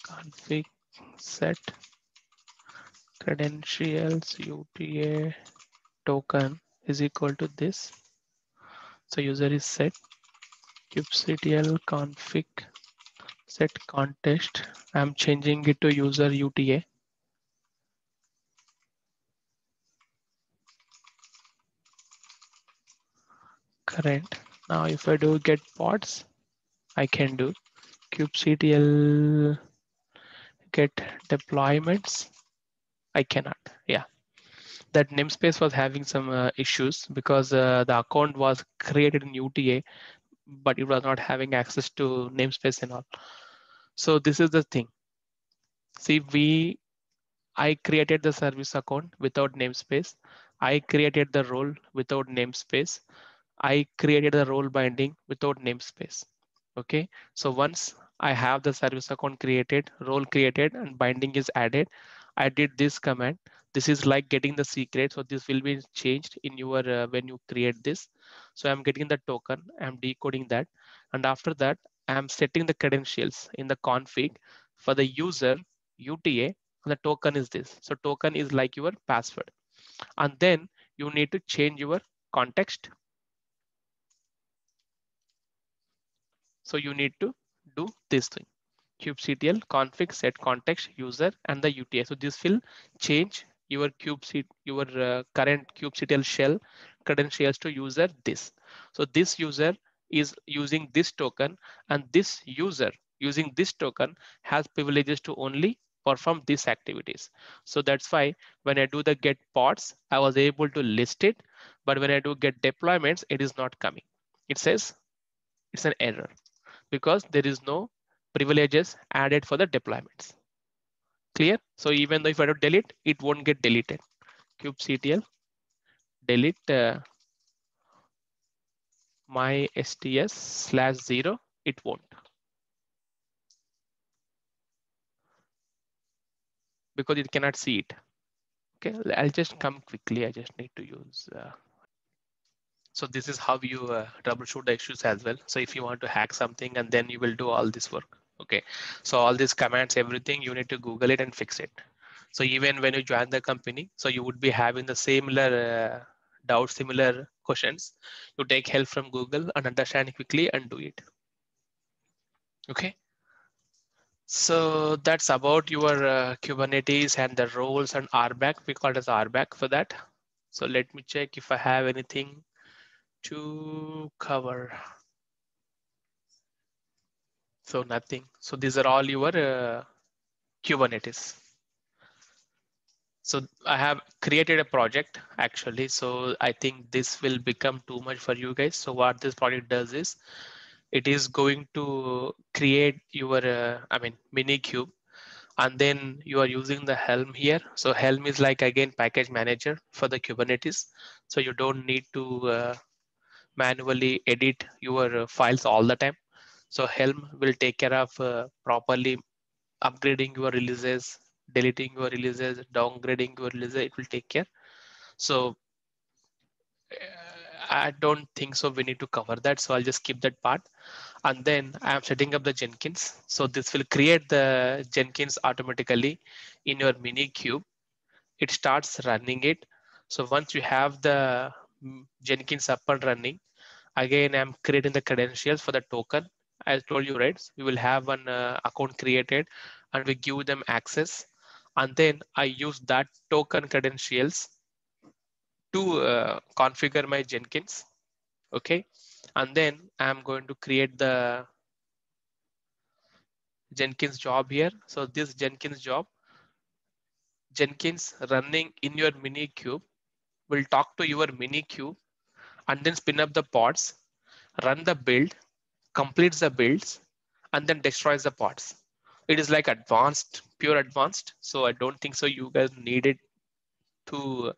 config set credentials UTA token is equal to this. So user is set kubectl config set context. I'm changing it to user UTA. Current. Now if I do get pods, I can do kubectl get deployments. I cannot. Yeah, that namespace was having some issues because the account was created in UTA, but it was not having access to namespace and all. So this is the thing. See, I created the service account without namespace. I created the role without namespace. I created the role binding without namespace. Okay, so once I have the service account created, role created, and binding is added, I did this command. This is like getting the secret. So this will be changed in your when you create this. So I'm getting the token, I'm decoding that. And after that, I'm setting the credentials in the config for the user UTA. The token is this. So token is like your password. And then you need to change your context. So you need to do this thing. kubectl config set context user and the UTI. So this will change your your current kubectl shell credentials to user this. So this user is using this token, and this user using this token has privileges to only perform these activities. So that's why when I do the get pods, I was able to list it, but when I do get deployments, it is not coming. It says it's an error because there is no privileges added for the deployments. Clear? So even though if I do delete, it won't get deleted. kubectl delete my sts/0, it won't, because it cannot see it. Okay, I'll just come quickly. I just need to use. So this is how you troubleshoot the issues as well. So if you want to hack something and then you will do all this work. Okay, so all these commands, everything, you need to Google it and fix it. So even when you join the company, so you would be having the similar doubts, similar questions. You take help from Google and understand quickly and do it. Okay. So that's about your Kubernetes and the roles and RBAC. We call it as RBAC for that. So let me check if I have anything to cover. So nothing. So these are all your Kubernetes. So I have created a project actually. So I think this will become too much for you guys. So what this project does is it is going to create your, mini cube, and then you are using the Helm here. So Helm is like again package manager for the Kubernetes. So you don't need to manually edit your files all the time. So Helm will take care of properly upgrading your releases, deleting your releases, downgrading your releases. It will take care. So I don't think so. We need to cover that. So I'll just skip that part. And then I'm setting up the Jenkins. So this will create the Jenkins automatically in your mini cube. It starts running it. So once you have the Jenkins up and running, again, I'm creating the credentials for the token. I told you, right? We will have an account created and we give them access. And then I use that token credentials to configure my Jenkins. Okay. And then I'm going to create the Jenkins job here. So this Jenkins job, Jenkins running in your mini cube will talk to your mini cube and then spin up the pods, run the build, completes the builds, and then destroys the pods. It is like advanced, pure advanced. So I don't think so you guys need it to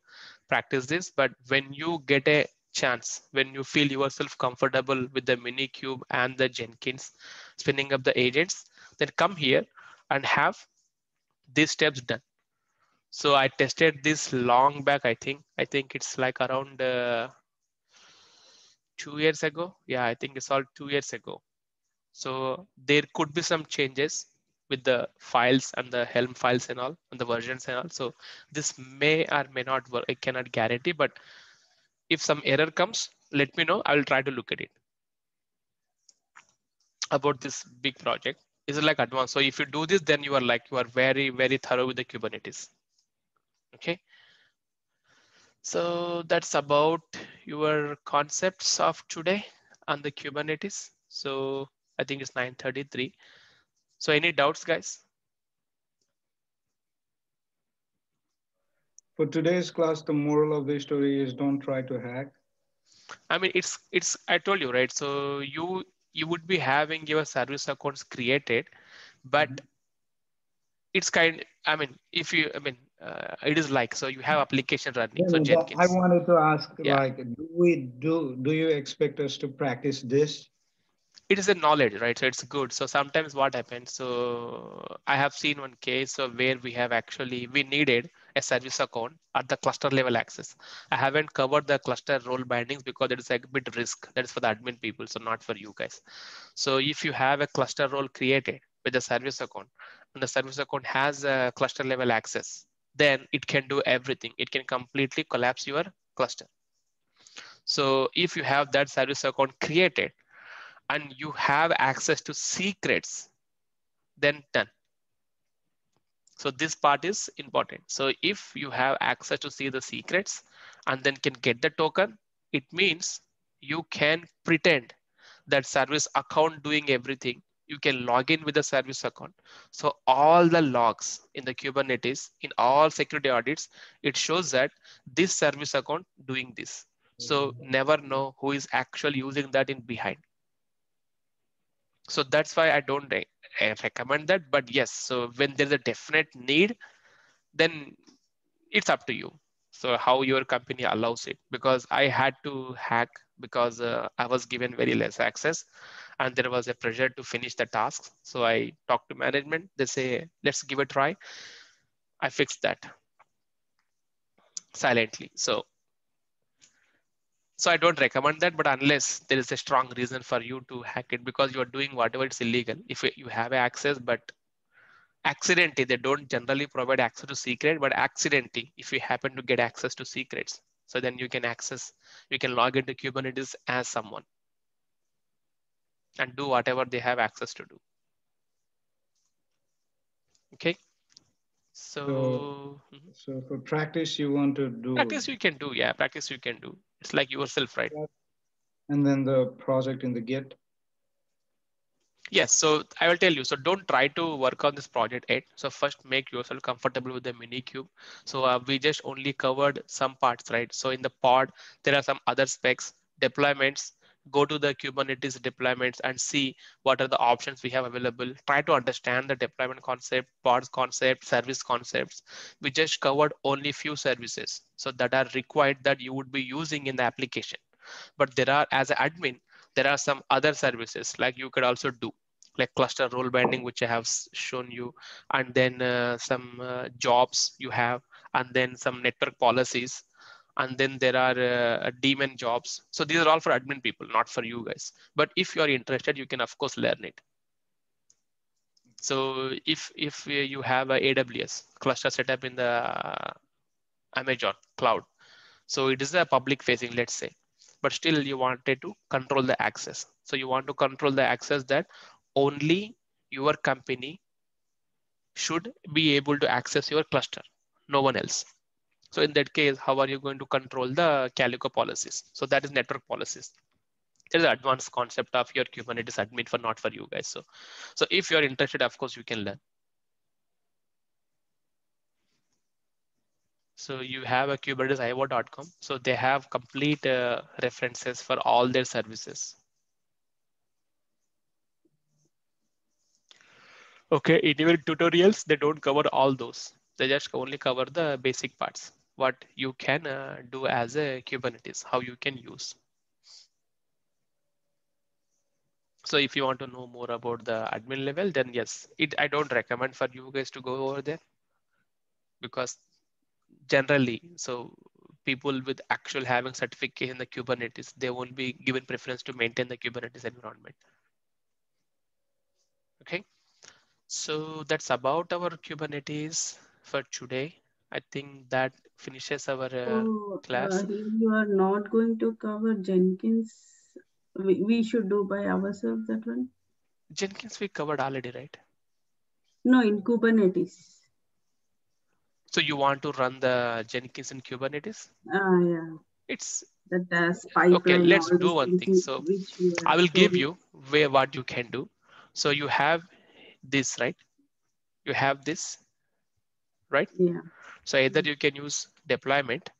practice this. But when you get a chance, when you feel yourself comfortable with the mini cube and the Jenkins spinning up the agents, then come here and have these steps done. So I tested this long back. I think it's like around 2 years ago. Yeah, I think it's all 2 years ago. So there could be some changes with the files and the Helm files and all, and the versions and all. So this may or may not work. I cannot guarantee, but if some error comes, let me know. I will try to look at it. About this big project, is it like advanced? So if you do this, then you are very, very thorough with the Kubernetes. Okay. So that's about your concepts of today on the Kubernetes. So I think it's 9:33. So any doubts, guys? For today's class, the moral of the story is don't try to hack. I mean, it's I told you, right? So you would be having your service accounts created, but Mhm. it's kind. I mean, if you, it is like, so you have application running. No, So no, but I Jenkins, wanted to ask, yeah. like, do you expect us to practice this? It is a knowledge, right? So it's good. So sometimes what happens, so I have seen one case of where we needed a service account at the cluster level access. I haven't covered the cluster role bindings because it is a bit risk. That is for the admin people, so not for you guys. So if you have a cluster role created with a service account and the service account has a cluster level access, then it can do everything. It can completely collapse your cluster. So if you have that service account created and you have access to secrets, then done. So this part is important. So if you have access to see the secrets and then can get the token, it means you can pretend that service account doing everything. You can log in with the service account. So all the logs in the Kubernetes, in all security audits, it shows that this service account doing this. So never know who is actually using that in behind. So that's why I don't recommend that. But yes, so when there's a definite need, then it's up to you. So how your company allows it, because I had to hack because I was given very less access and there was a pressure to finish the tasks. So I talked to management. They say, let's give a try. I fixed that silently. So I don't recommend that, but unless there is a strong reason for you to hack it because you're doing whatever it's illegal. If you have access, but accidentally, they don't generally provide access to secret, but accidentally, if you happen to get access to secrets, so then you can log into Kubernetes as someone and do whatever they have access to do. Okay. So, So so for practice, you want to do practice you can do. Yeah, practice you can do. It's like yourself, right? that, and then the project in the Git. Yes, so I will tell you. So don't try to work on this project yet. So first make yourself comfortable with the Minikube. So we just only covered some parts, right? So in the pod, there are some other specs, deployments. Go to the Kubernetes deployments and see what are the options we have available. Try to understand the deployment concept, pods concept, service concepts. We just covered only few services. So that are required that you would be using in the application. But there are, as an admin, there are some other services like you could also do, like cluster role binding, which I have shown you, and then some jobs you have, and then some network policies, and then there are daemon jobs. So these are all for admin people, not for you guys. But if you are interested, you can of course learn it. So if you have a AWS cluster set up in the Amazon cloud, so it is a public facing, let's say, but still you wanted to control the access. So you want to control the access that only your company should be able to access your cluster, no one else. So in that case, how are you going to control the Calico policies? So that is network policies. There's an advanced concept of your Kubernetes admin for not for you guys. So if you're interested, of course, you can learn. So you have a kubernetesio.com. So they have complete references for all their services. Okay, in your tutorials, they don't cover all those. They just only cover the basic parts, what you can do as a Kubernetes, how you can use. So if you want to know more about the admin level, then yes, I don't recommend for you guys to go over there, because generally, so people with actual having certificate in the Kubernetes, they won't be given preference to maintain the Kubernetes environment. Okay. So that's about our Kubernetes for today. I think that finishes our class. You are not going to cover Jenkins. We should do by ourselves that one. Jenkins we covered already, right? No, in Kubernetes. So you want to run the Jenkins in Kubernetes? Yeah. It's That as okay. pipeline, Let's all do these one things thing. So which we I are will give showing. you where what you can do. So you have this, right? You have this, right? Yeah. So either you can use deployment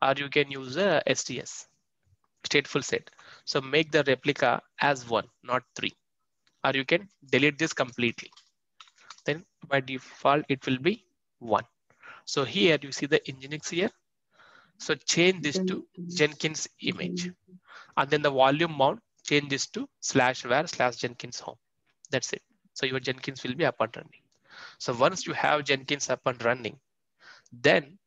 or you can use a STS, stateful set. So make the replica as 1, not 3. Or you can delete this completely. Then by default, it will be 1. So here you see the Nginx here. So change this to Jenkins image. And then the volume mount, change this to /var/Jenkins home. That's it. So your Jenkins will be up and running. So once you have Jenkins up and running, then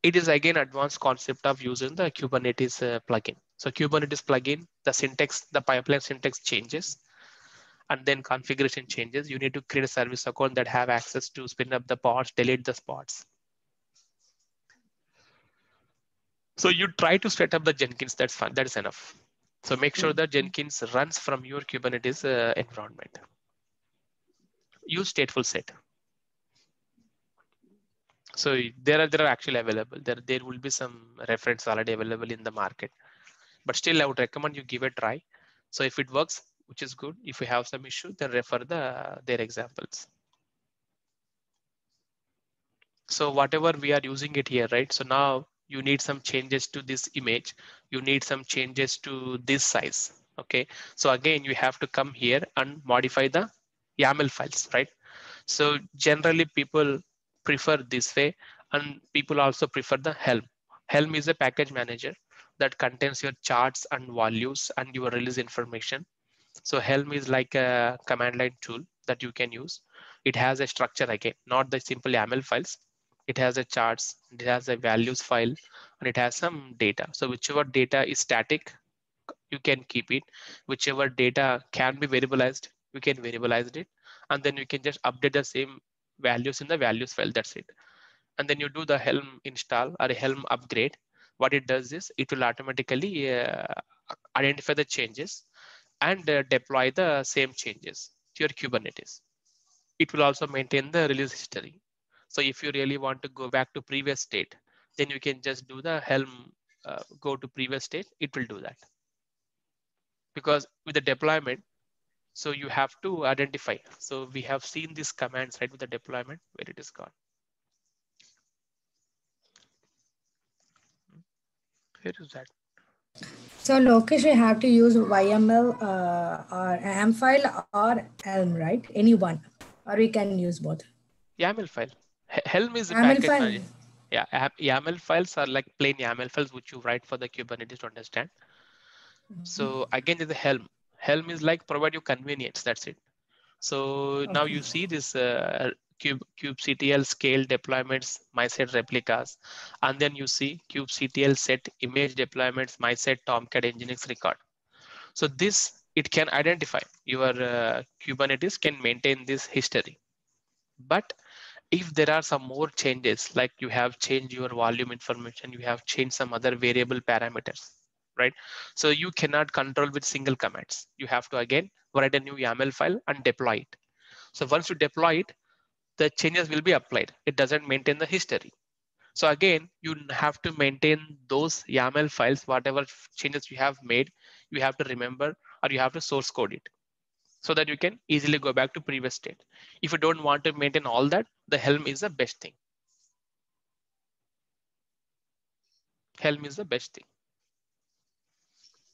it is again advanced concept of using the Kubernetes plugin. So Kubernetes plugin, the syntax, the pipeline syntax changes, and then configuration changes. You need to create a service account that have access to spin up the pods, delete the pods. So you try to set up the Jenkins, that's fine, that is enough. So make sure that Jenkins runs from your Kubernetes environment. Use stateful set. So there are actually available. There will be some reference already available in the market. But still, I would recommend you give it a try. So if it works, which is good. If you have some issue, then refer their examples. So whatever we are using it here, right? So now you need some changes to this image. You need some changes to this size. Okay. So again, you have to come here and modify the YAML files, right? So generally people prefer this way, and people also prefer the Helm. Helm is a package manager that contains your charts and values and your release information. So Helm is like a command line tool that you can use. It has a structure again, not the simple YAML files. It has a charts, it has a values file, and it has some data. So whichever data is static, you can keep it. Whichever data can be variabilized, you can variabilize it. And then you can just update the same values in the values file, that's it. And then you do the Helm install or a Helm upgrade. What it does is it will automatically identify the changes and deploy the same changes to your Kubernetes. It will also maintain the release history. So if you really want to go back to previous state, then you can just do the Helm go to previous state. It will do that. Because with the deployment, So you have to identify. So we have seen these commands, right, with the deployment, where it is gone. Where is that? So Lokesh, you have to use YML or AM file or Helm, right? Any one, or we can use both. YAML file. Helm is a YAML package file. manager. Yeah, YAML files are like plain YAML files which you write for the Kubernetes to understand. So again, there's a Helm. Helm is like provide you convenience. That's it. So now Okay. you see this kubectl scale deployments, myset replicas, and then you see kubectl set image deployments, myset Tomcat Nginx record. So this, it can identify your Kubernetes can maintain this history. But if there are some more changes, like you have changed your volume information, you have changed some other variable parameters, right? So you cannot control with single commands. You have to again write a new YAML file and deploy it. So once you deploy it, the changes will be applied. It doesn't maintain the history. So again, you have to maintain those YAML files, whatever changes you have made, you have to remember, or you have to source code it so that you can easily go back to previous state. If you don't want to maintain all that, the Helm is the best thing. Helm is the best thing.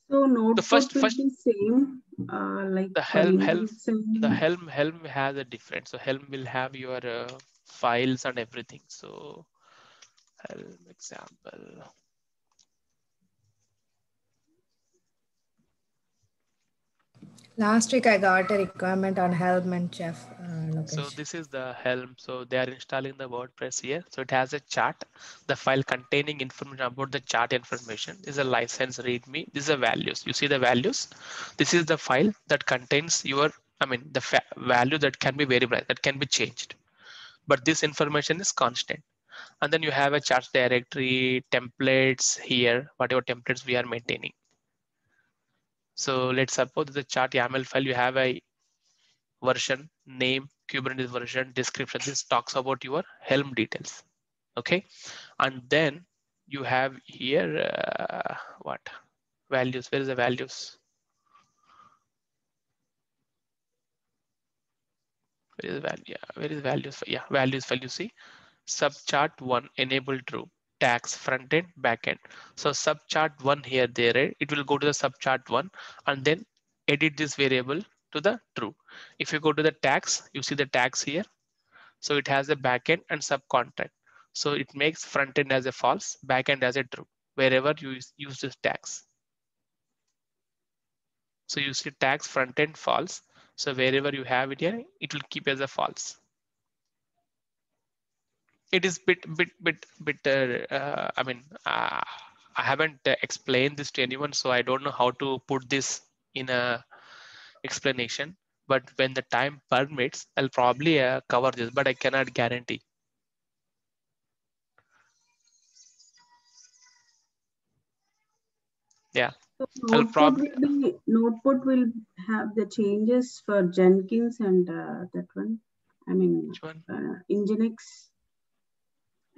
So notebook first will be same, like the for Helm Nginx and Helm has a different. So Helm will have your files and everything. So Helm example. Last week I got a requirement on Helm and Chef, So Lokesh. this is the Helm. So they are installing the WordPress here. So it has a chart. The file containing information about the chart information is a license readme. These are values. You see the values. This is the file that contains your, the value that can be variable, that can be changed. But this information is constant. And then you have a chart directory, templates here, whatever templates we are maintaining. So let's suppose the chart YAML file, you have a version, name, Kubernetes version, description. This talks about your Helm details. Okay. And then you have here, what? Values. Where is the values? Where is the value? Yeah, where is values? Yeah, values file. You see, subchart 1 enable true. Tags front end, back end. So subchart 1 here, there, right? It will go to the subchart 1 and then edit this variable to the true. If you go to the tags, you see the tags here. So it has a backend and subcontract. So it makes front end as a false, backend as a true, wherever you use these tags. So you see tags front end false. So wherever you have it here, it will keep as a false. It is bit. I haven't explained this to anyone, so I don't know how to put this in a explanation. But when the time permits, I'll probably cover this, but I cannot guarantee. Yeah. so notebook will have the changes for Jenkins and that one. I mean, Which one? Nginx.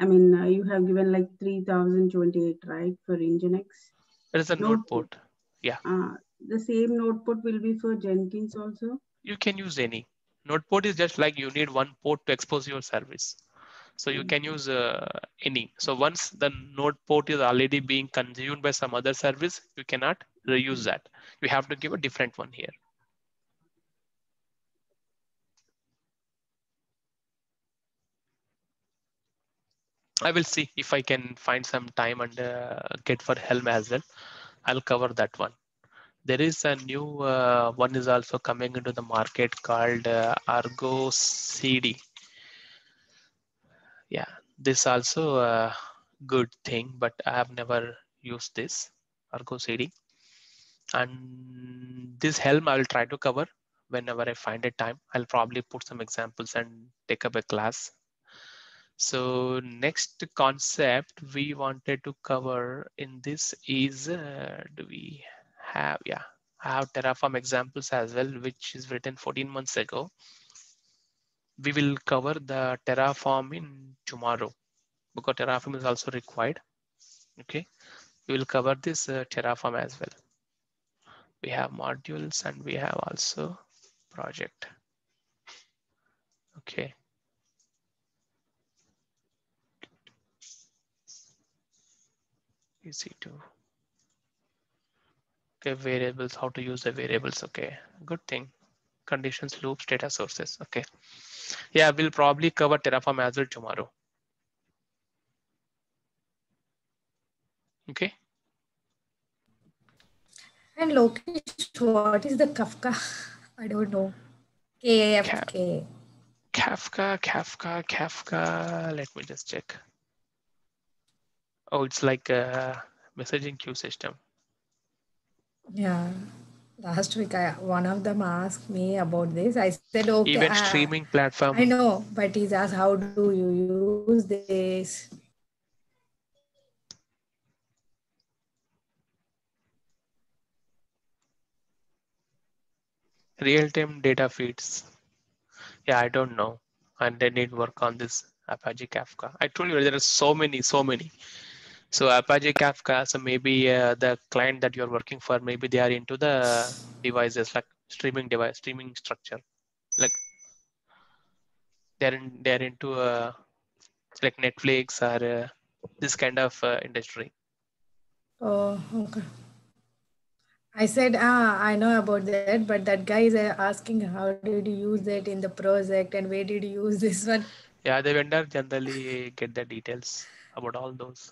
I mean, you have given like 3028, right, for Nginx. There is a notebook. Yeah. The same notebook will be for Jenkins also. You can use any. Notebook is just like you need one port to expose your service. So you can use any. So once the node port is already being consumed by some other service, you cannot reuse that. You have to give a different one here. I will see if I can find some time and get for Helm as well. I'll cover that one. There is a new one is also coming into the market called Argo CD. Yeah, this also a good thing, but I have never used this Argo CD. And this Helm I will try to cover whenever I find a time. I'll probably put some examples and take up a class. So next concept we wanted to cover in this is, do we have, yeah, I have Terraform examples as well, which is written 14 months ago. We will cover the Terraform in tomorrow because Terraform is also required. Okay, we will cover this Terraform as well. We have modules and we have also project. Okay. EC2. Okay, variables, how to use the variables. Okay, good thing. Conditions, loops, data sources. Okay. Yeah, we'll probably cover Terraform as well tomorrow. Okay. And Lokesh, what is the Kafka? I don't know. KFK. Kafka. Let me just check. Oh, it's like a messaging queue system. Yeah. Last week, one of them asked me about this. I said, okay. Event streaming platform. I know, but he's asked, how do you use this? Real-time data feeds. Yeah, I don't know. And they need work on this Apache Kafka. I told you there are so many. So Apache Kafka, so maybe the client that you're working for, maybe they are into the devices like streaming structure. Like they're into like Netflix or this kind of industry. Oh, okay. I said, I know about that, but that guy is asking how did you use it in the project and where did you use this one? Yeah, the vendor generally get the details about all those.